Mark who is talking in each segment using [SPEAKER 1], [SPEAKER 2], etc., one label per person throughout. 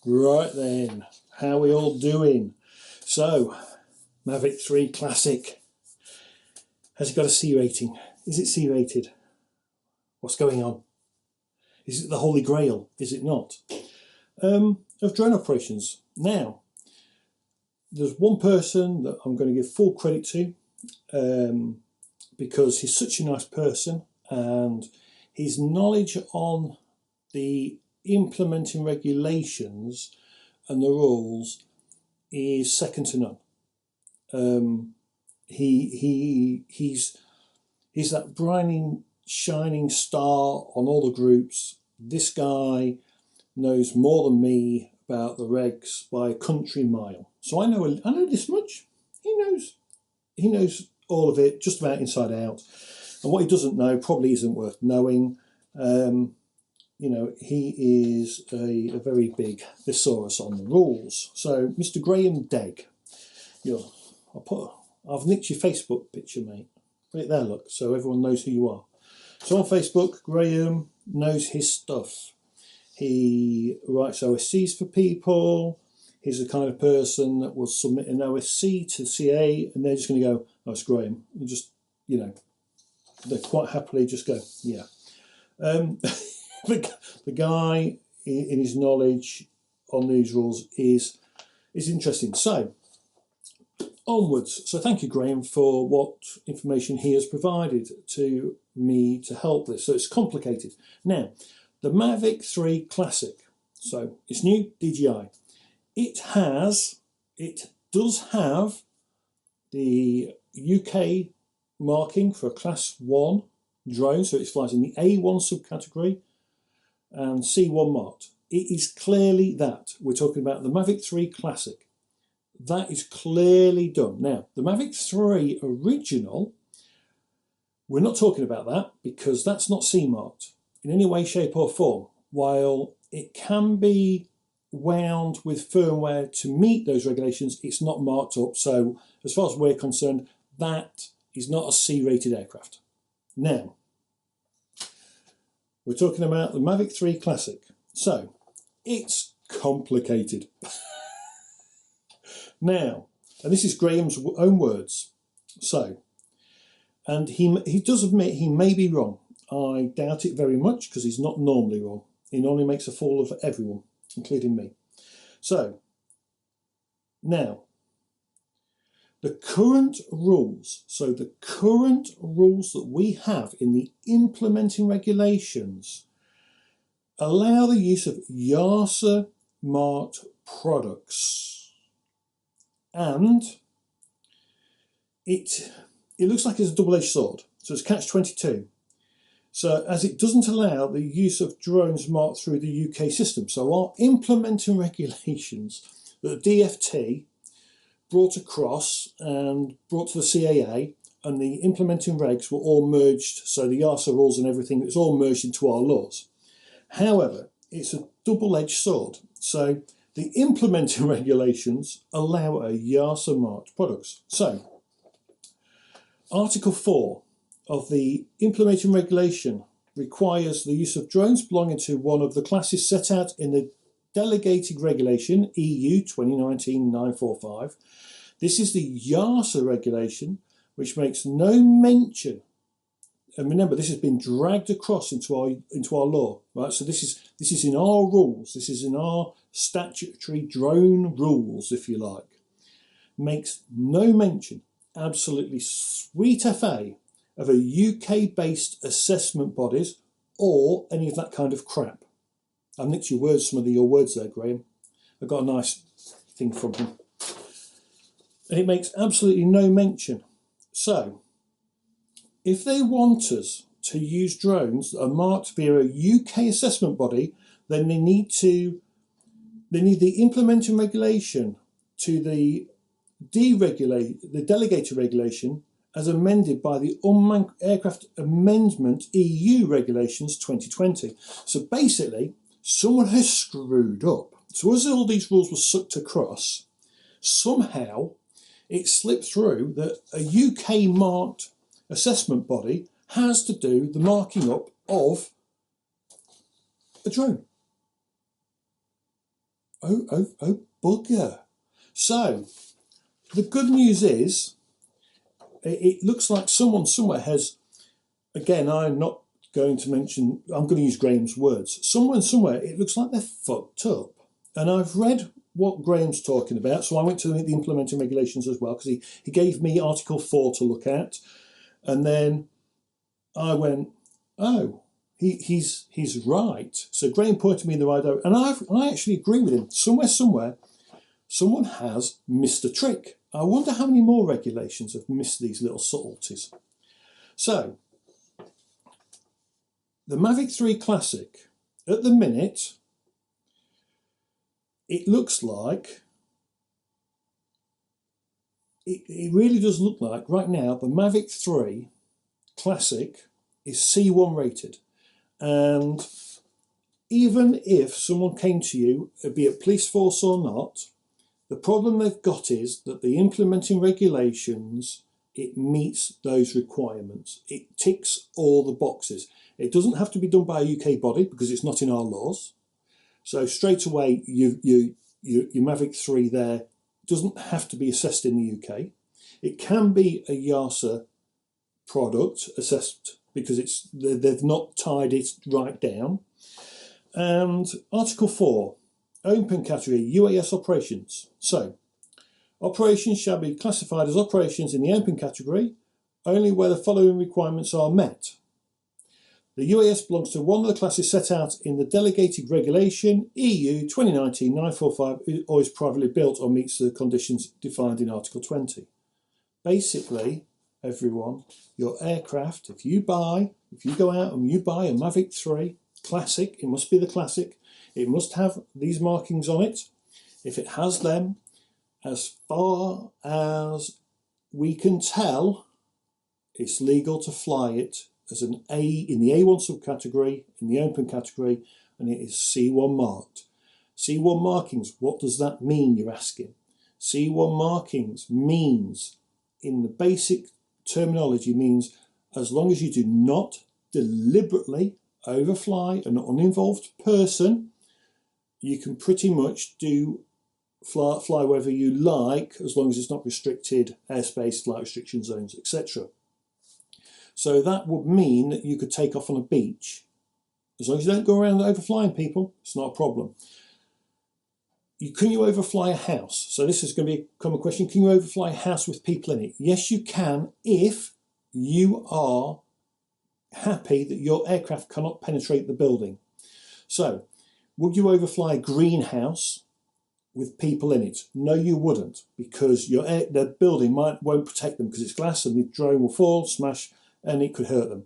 [SPEAKER 1] Right then, how are we all doing? So, Mavic 3 Classic. Has it got a C rating? Is it C rated? What's going on? Is it the Holy Grail? Is it not? Of drone operations. Now, there's one person that I'm going to give full credit to because he's such a nice person and his knowledge on the implementing regulations and the rules is second to none. He's that bright shining star on all the groups. This guy knows more than me about the regs by a country mile. So I know this much. He knows all of it, just about inside out. And what he doesn't know probably isn't worth knowing. You know, he is a very big thesaurus on the rules. So, Mr. Graham Degg, I've nicked your Facebook picture, mate. Put it there, look, so everyone knows who you are. So on Facebook, Graham knows his stuff. He writes OSCs for people. He's the kind of person that will submit an OSC to CA, and they're just going to go, "Oh, it's Graham," and just, you know, they quite happily just go, "Yeah." The guy in his knowledge on these rules is interesting. So onwards. So thank you, Graham, for what information he has provided to me to help this. So it's complicated. Now, the Mavic 3 Classic. So it's new DJI. It does have the UK marking for a Class 1 drone. So it flies in the A1 subcategory and C1 marked. It is clearly that. We're talking about the Mavic 3 Classic. That is clearly done. Now, the Mavic 3 Original, we're not talking about that because that's not C marked in any way, shape or form. While it can be wound with firmware to meet those regulations, it's not marked up. So as far as we're concerned, that is not a C-rated aircraft. Now, we're talking about the Mavic 3 Classic. So, it's complicated. Now, and this is Graham's own words. So, and he does admit he may be wrong. I doubt it very much because he's not normally wrong. He normally makes a fool of everyone, including me. So, now, the current rules, that we have in the implementing regulations allow the use of EASA marked products. And it looks like it's a double-edged sword. So it's catch-22. So as it doesn't allow the use of drones marked through the UK system. So our implementing regulations that the DFT brought across and brought to the CAA and the implementing regs were all merged. So the EASA rules and everything, it's all merged into our laws. However, it's a double-edged sword. So the implementing regulations allow a EASA marked products. So Article 4 of the implementing regulation requires the use of drones belonging to one of the classes set out in the Delegated Regulation EU 2019-945. This is the EASA regulation, which makes no mention. And remember, this has been dragged across into our law, right? So this is in our rules. This is in our statutory drone rules, if you like. Makes no mention, absolutely sweet FA, of a UK-based assessment bodies or any of that kind of crap. I've nicked some of your words there, Graham. I got a nice thing from him. And it makes absolutely no mention. So, if they want us to use drones that are marked via a UK assessment body, then they need the implementing regulation to the Delegated Regulation as amended by the Unmanned Aircraft Amendment EU Regulations 2020. So basically, someone has screwed up. So as all these rules were sucked across, somehow it slipped through that a UK marked assessment body has to do the marking up of a drone. Oh, bugger. So, the good news is, it looks like someone somewhere has, again, I'm not going to mention, I'm going to use Graham's words. Someone somewhere, it looks like they're fucked up. And I've read what Graham's talking about, so I went to the implementing regulations as well, because he gave me Article 4 to look at. And then I went, oh, he's right. So Graham pointed me in the right direction, and I actually agree with him. Somewhere, someone has missed a trick. I wonder how many more regulations have missed these little subtleties. So, the Mavic 3 Classic, at the minute, it looks like, it really does look like, right now, the Mavic 3 Classic is C1 rated. And even if someone came to you, be it police force or not, the problem they've got is that the implementing regulations, it meets those requirements. It ticks all the boxes. It doesn't have to be done by a UK body because it's not in our laws. So straight away, your Mavic 3 there doesn't have to be assessed in the UK. It can be a EASA product assessed because they've not tied it right down. And Article 4, open category, UAS operations. So, operations shall be classified as operations in the open category only where the following requirements are met. The UAS belongs to one of the classes set out in the Delegated Regulation EU 2019-945 or is privately built or meets the conditions defined in Article 20. Basically, everyone, your aircraft, if you go out and you buy a Mavic 3 Classic, it must be the Classic, it must have these markings on it. If it has them, as far as we can tell, it's legal to fly it as an A in the A1 subcategory, in the open category, and it is C1 marked. C1 markings, what does that mean, you're asking? C1 markings means, in the basic terminology, means as long as you do not deliberately overfly an uninvolved person, you can pretty much fly wherever you like, as long as it's not restricted airspace, flight restriction zones, etc. So that would mean that you could take off on a beach. As long as you don't go around overflying people, it's not a problem. Can you overfly a house? So this is going to become a question. Can you overfly a house with people in it? Yes, you can, if you are happy that your aircraft cannot penetrate the building. So, would you overfly a greenhouse with people in it? No, you wouldn't, because the building won't protect them because it's glass and the drone will fall, smash, and it could hurt them.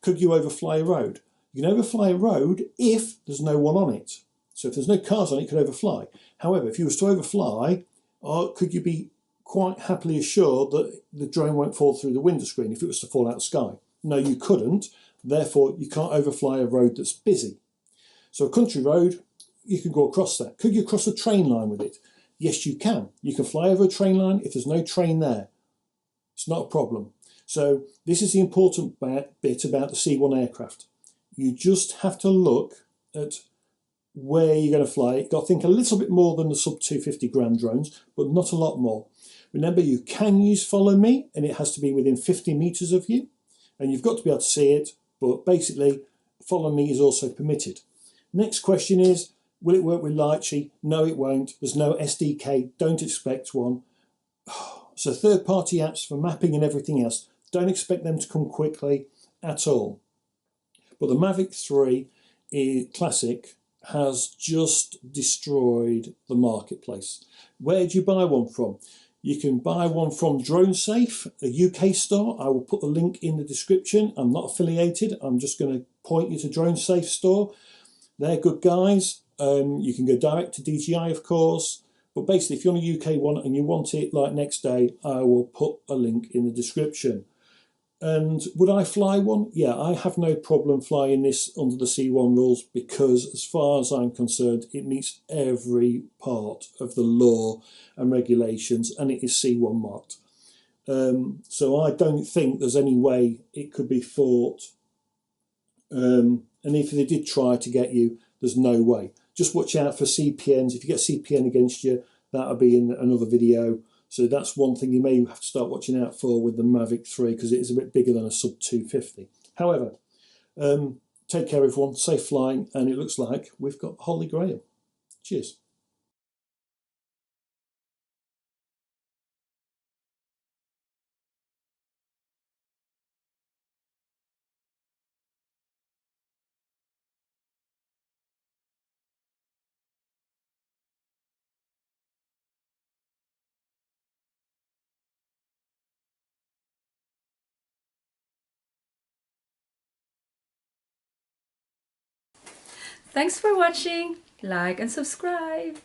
[SPEAKER 1] Could you overfly a road? You can overfly a road if there's no one on it. So if there's no cars on it, you could overfly. However, if you was to overfly, could you be quite happily assured that the drone won't fall through the window screen if it was to fall out of the sky? No, you couldn't. Therefore, you can't overfly a road that's busy. So a country road, you can go across that. Could you cross a train line with it? Yes, you can. You can fly over a train line if there's no train there. It's not a problem. So this is the important bit about the C1 aircraft. You just have to look at where you're going to fly. You've got to think a little bit more than the sub 250 gram drones, but not a lot more. Remember, you can use follow me, and it has to be within 50 meters of you, and you've got to be able to see it, but basically follow me is also permitted. Next question is, will it work with Lychee? No, it won't. There's no SDK. Don't expect one. So third-party apps for mapping and everything else, don't expect them to come quickly at all. But the Mavic 3 Classic has just destroyed the marketplace. Where do you buy one from? You can buy one from DroneSafe, a UK store. I will put the link in the description. I'm not affiliated. I'm just going to point you to DroneSafe store. They're good guys. You can go direct to DJI, of course. But basically, if you're on a UK one and you want it like next day, I will put a link in the description. And would I fly one? Yeah, I have no problem flying this under the C1 rules because as far as I'm concerned, it meets every part of the law and regulations and it is C1 marked. So I don't think there's any way it could be fought. And if they did try to get you, there's no way. just watch out for CPNs. If you get CPN against you, that'll be in another video. So that's one thing you may have to start watching out for with the Mavic 3, because it is a bit bigger than a sub 250. However, take care everyone, safe flying, and it looks like we've got Holy Grail. Cheers.
[SPEAKER 2] Thanks for watching. Like and subscribe.